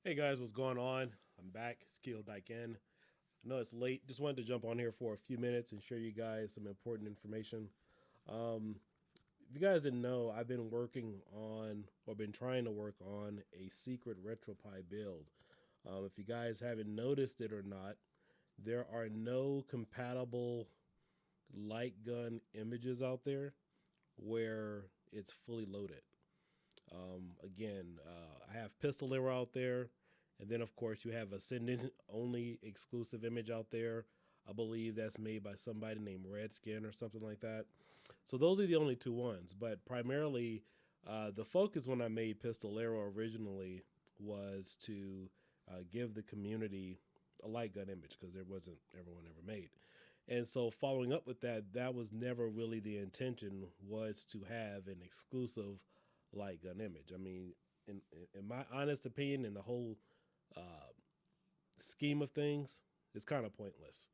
Hey guys, what's going on? I'm back. It's Kiodiekin. I know it's late. Just wanted to jump on here for a few minutes and share you guys some important information. If you guys didn't know, I've been working on or been trying to work on a secret Retropie build. If you guys haven't noticed it or not, there are no compatible light gun images out there where it's fully loaded. I have Pistolero out there, and then of course you have a Sinden only exclusive image out there. I believe that's made by somebody named Redskin or something like that. So those are the only two ones. But primarily, the focus when I made Pistolero originally was to give the community a light gun image because there wasn't everyone ever made. And so following up with that, that was never really the intention, was to have an exclusive light gun image. I mean, in my honest opinion, in the whole scheme of things, it's kind of pointless.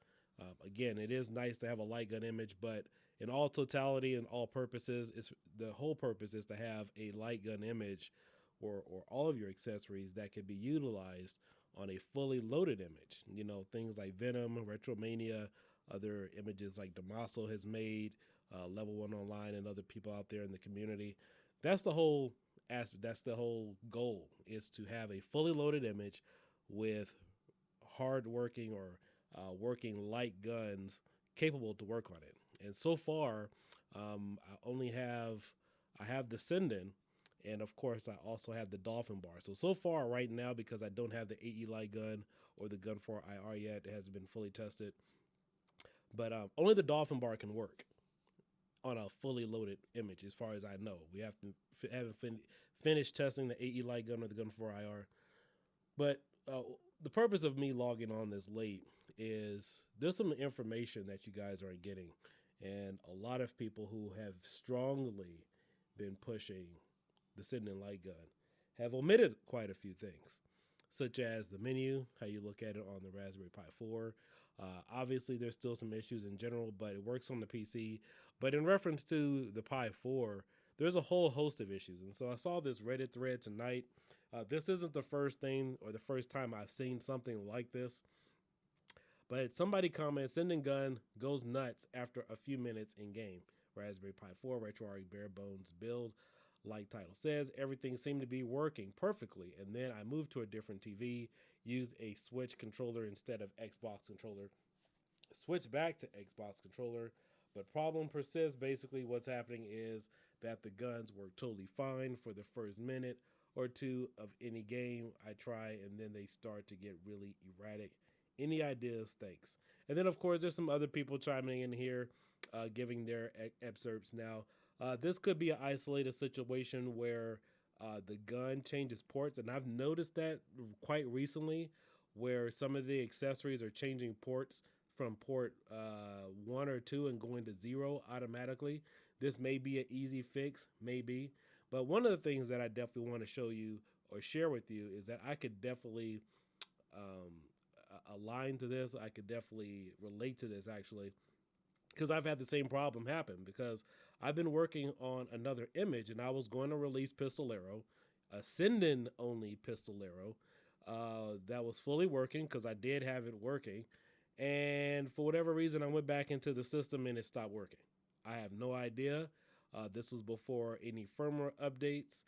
Again, it is nice to have a light gun image, but in all totality and all purposes, it's the whole purpose is to have a light gun image or all of your accessories that could be utilized on a fully loaded image. You know, things like Venom, Retromania, other images like Damaso has made, Level One Online, and other people out there in the community. That's the whole aspect. That's the whole goal, is to have a fully loaded image with hard working or working light guns capable to work on it. And so far, I have the Sinden, and of course I also have the Dolphin bar. So far right now, because I don't have the AE light gun or the Gun 4 IR yet, it hasn't been fully tested. But only the Dolphin bar can work on a fully loaded image, as far as I know. We haven't finished testing the AE light gun or the Gun 4 IR. But the purpose of me logging on this late is there's some information that you guys aren't getting. And a lot of people who have strongly been pushing the Sinden Light Gun have omitted quite a few things, such as the menu, how you look at it on the Raspberry Pi 4. Obviously, there's still some issues in general, but it works on the PC. But in reference to the Pi 4, there's a whole host of issues. And so I saw this Reddit thread tonight. This isn't the first thing or the first time I've seen something like this. But somebody comments, Sending Gun goes nuts after a few minutes in game. Raspberry Pi 4 RetroArch bare bones build. Like title says, everything seemed to be working perfectly. And then I moved to a different TV, used a Switch controller instead of Xbox controller, switched back to Xbox controller, but problem persists. Basically, what's happening is that the guns work totally fine for the first minute or two of any game I try, and then they start to get really erratic. Any ideas? Thanks. And then, of course, there's some other people chiming in here, giving their excerpts now. This could be an isolated situation where the gun changes ports, and I've noticed that quite recently, where some of the accessories are changing ports from port 1 or 2 and going to 0 automatically. This may be an easy fix, maybe. But one of the things that I definitely want to show you or share with you is that I could definitely align to this. I could definitely relate to this, actually, because I've had the same problem happen. Because I've been working on another image, and I was going to release Pistolero, a Sinden only Pistolero, that was fully working because I did have it working. And for whatever reason, I went back into the system and it stopped working. I have no idea. This was before any firmware updates.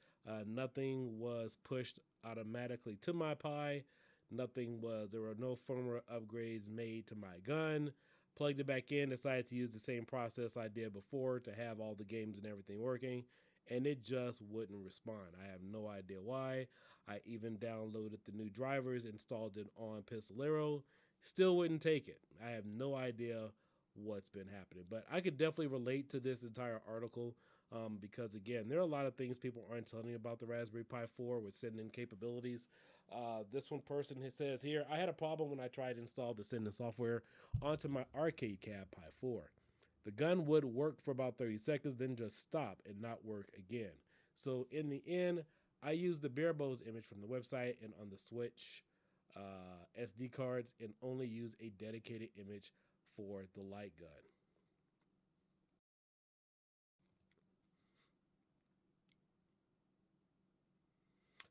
Nothing was pushed automatically to my Pi. There were no firmware upgrades made to my gun. Plugged it back in, decided to use the same process I did before to have all the games and everything working, and it just wouldn't respond. I have no idea why. I even downloaded the new drivers, installed it on Pistolero, still wouldn't take it. I have no idea what's been happening, but I could definitely relate to this entire article, because again, there are a lot of things people aren't telling you about the Raspberry Pi 4 with sending capabilities. This one person says here, I had a problem when I tried to install the sending software onto my arcade cab Pi 4. The gun would work for about 30 seconds, then just stop and not work again. So in the end, I used the bare bones image from the website and on the Switch SD cards, and only use a dedicated image for the light gun.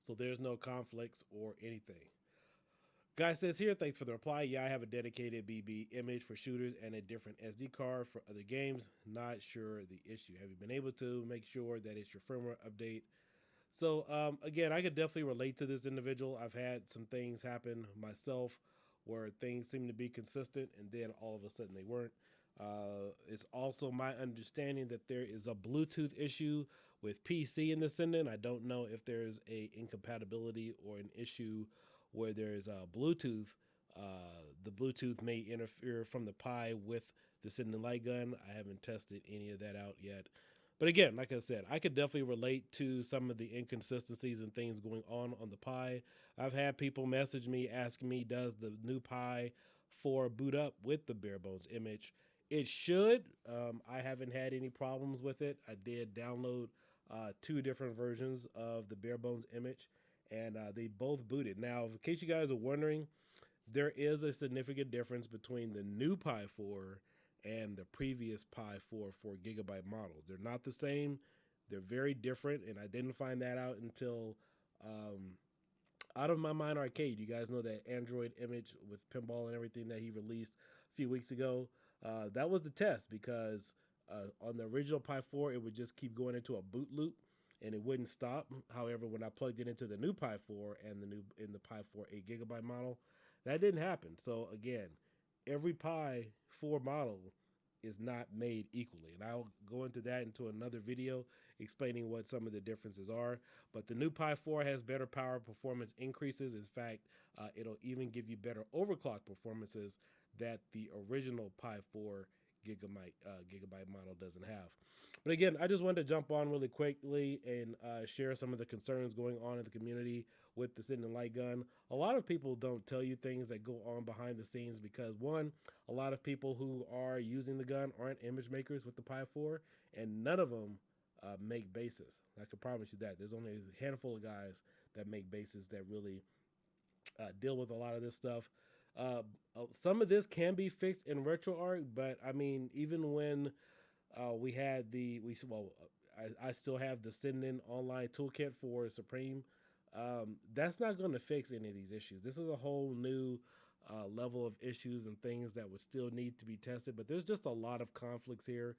So there's no conflicts or anything. Guy says here, thanks for the reply. Yeah, I have a dedicated BB image for shooters and a different SD card for other games. Not sure the issue. Have you been able to make sure that it's your firmware update? So again, I could definitely relate to this individual. I've had some things happen myself where things seem to be consistent and then all of a sudden they weren't. It's also my understanding that there is a Bluetooth issue with PC in the Sinden. I don't know if there's a incompatibility or an issue where there's a Bluetooth. The Bluetooth may interfere from the Pi with the Sinden Lightgun. I haven't tested any of that out yet. But again, like I said, I could definitely relate to some of the inconsistencies and things going on the Pi. I've had people message me asking me, does the new Pi 4 boot up with the bare bones image? It should. I haven't had any problems with it. I did download two different versions of the bare bones image, and they both booted. Now, in case you guys are wondering, there is a significant difference between the new Pi 4 and the previous Pi 4 4 GB models. They're not the same. They're very different, and I didn't find that out until Out of My Mind Arcade. You guys know that Android image with pinball and everything that he released a few weeks ago. That was the test because on the original Pi 4, it would just keep going into a boot loop and it wouldn't stop. However, when I plugged it into the new Pi 4 and the Pi 4 8 GB model, that didn't happen. So again, every Pi 4 model is not made equally. And I'll go into that into another video explaining what some of the differences are. But the new Pi 4 has better power performance increases. In fact, it'll even give you better overclock performances that the original Pi 4 gigabyte model doesn't have. But again, I just wanted to jump on really quickly and share some of the concerns going on in the community with the Sinden Lightgun. A lot of people don't tell you things that go on behind the scenes because, one, a lot of people who are using the gun aren't image makers with the Pi 4, and none of them make bases. I can promise you that. There's only a handful of guys that make bases that really deal with a lot of this stuff. Some of this can be fixed in RetroArch, but I mean, even when we had I still have the Sinden online toolkit for Supreme. That's not going to fix any of these issues. This is a whole new level of issues and things that would still need to be tested. But there's just a lot of conflicts here.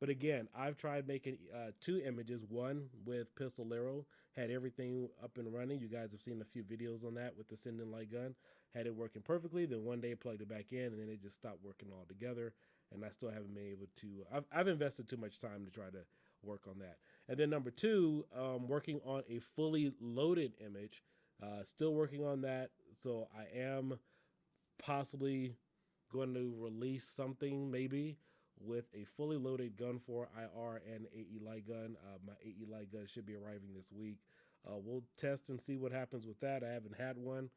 But again, I've tried making two images. One with Pistolero, had everything up and running. You guys have seen a few videos on that with the Sinden Light Gun. Had it working perfectly. Then one day plugged it back in, and then it just stopped working altogether. And I still haven't been able to. I've invested too much time to try to work on that. And then number two, working on a fully loaded image. Still working on that. So I am possibly going to release something maybe with a fully loaded gun for IR and AE light gun. My AE light gun should be arriving this week. We'll test and see what happens with that. I haven't had one.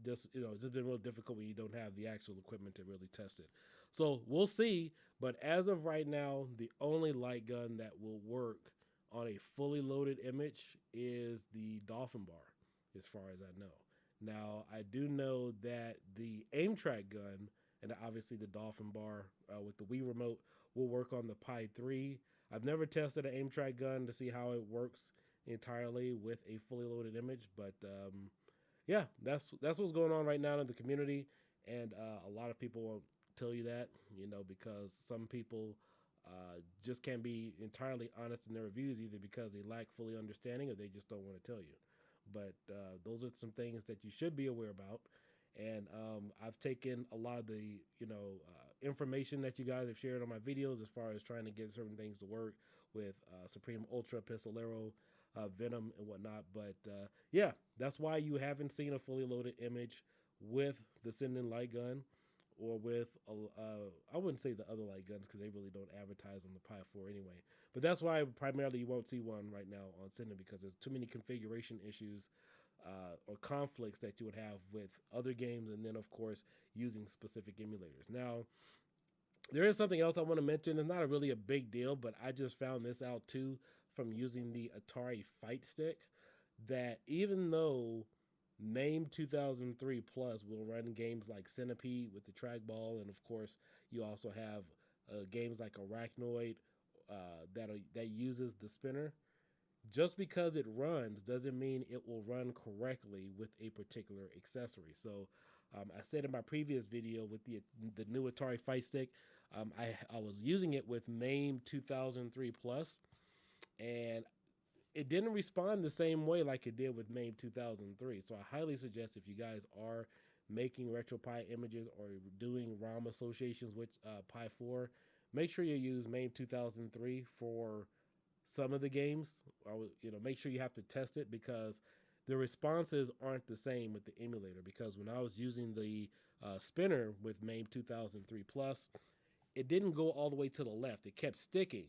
Just it's just been real difficult when you don't have the actual equipment to really test it. So we'll see. But as of right now, the only light gun that will work on a fully loaded image is the Dolphin Bar, as far as I know. Now I do know that the aim track gun and obviously the Dolphin Bar with the Wii remote will work on the Pi 3. I've never tested an aim track gun to see how it works entirely with a fully loaded image, but yeah, that's what's going on right now in the community, and a lot of people won't tell you that, because some people just can't be entirely honest in their reviews, either because they lack fully understanding or they just don't want to tell you. But those are some things that you should be aware about. And I've taken a lot of the information that you guys have shared on my videos as far as trying to get certain things to work with Supreme Ultra, Pistolero, Venom, and whatnot. But yeah, that's why you haven't seen a fully loaded image with the Sinden Light Gun or with, I wouldn't say the other light guns because they really don't advertise on the Pi 4 anyway. But that's why primarily you won't see one right now on Sinden, because there's too many configuration issues or conflicts that you would have with other games, and then of course using specific emulators. Now, there is something else I want to mention. It's not really a big deal, but I just found this out too from using the Atari Fight Stick, that even though MAME 2003 Plus will run games like Centipede with the trackball, and of course you also have games like Arachnoid that uses the spinner, Just because it runs doesn't mean it will run correctly with a particular accessory. So I said in my previous video with the new Atari Fight Stick, I was using it with MAME 2003 Plus, and it didn't respond the same way like it did with MAME 2003. So I highly suggest if you guys are making Retropie images or doing ROM associations with Pi 4, make sure you use MAME 2003 for some of the games. Make sure you have to test it because the responses aren't the same with the emulator. Because when I was using the spinner with MAME 2003 Plus, it didn't go all the way to the left. It kept sticking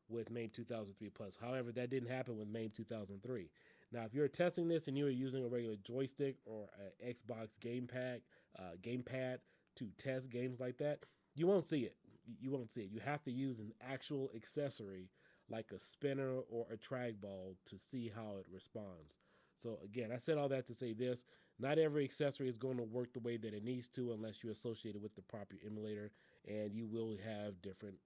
with MAME 2003 Plus. However, that didn't happen with MAME 2003. Now, if you're testing this and you are using a regular joystick or an Xbox gamepad to test games like that, you won't see it. You won't see it. You have to use an actual accessory like a spinner or a trackball to see how it responds. So again, I said all that to say this: not every accessory is going to work the way that it needs to unless you associate it with the proper emulator, and you will have different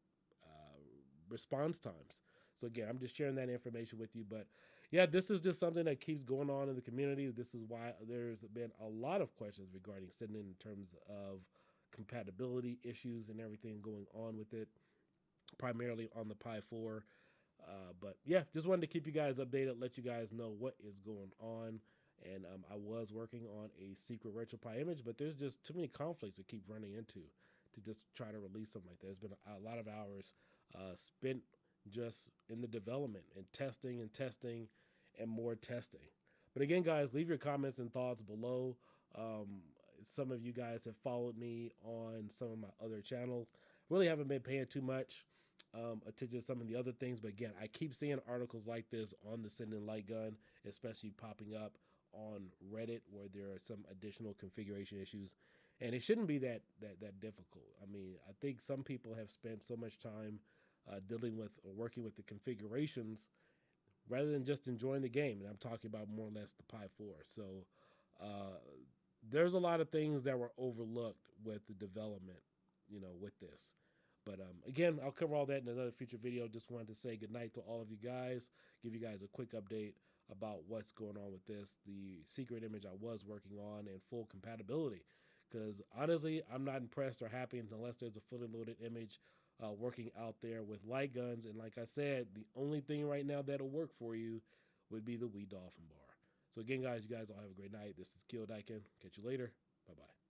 response times. So again, I'm just sharing that information with you. But yeah, this is just something that keeps going on in the community. This is why there's been a lot of questions regarding Sinden in terms of compatibility issues and everything going on with it, primarily on the Pi 4. But yeah, just wanted to keep you guys updated, let you guys know what is going on. And I was working on a secret RetroPie image, but there's just too many conflicts to keep running into to just try to release something like that. There's been a lot of hours spent just in the development and testing and more testing. But again, guys, leave your comments and thoughts below. Um, some of you guys have followed me on some of my other channels. Really haven't been paying too much attention to some of the other things. But again, I keep seeing articles like this on the Sinden Lightgun, especially popping up on Reddit where there are some additional configuration issues. And it shouldn't be that difficult. I mean, I think some people have spent so much time dealing with or working with the configurations rather than just enjoying the game. And I'm talking about more or less the Pi 4. So uh, there's a lot of things that were overlooked with the development, with this. But again, I'll cover all that in another future video. Just wanted to say goodnight to all of you guys, give you guys a quick update about what's going on with this, the secret image I was working on, and full compatibility. Because honestly, I'm not impressed or happy unless there's a fully loaded image working out there with light guns. And like I said, the only thing right now that'll work for you would be the Wii Dolphin bar. So again, guys, you guys all have a great night. This is Kiodiekin. Catch you later. Bye-bye.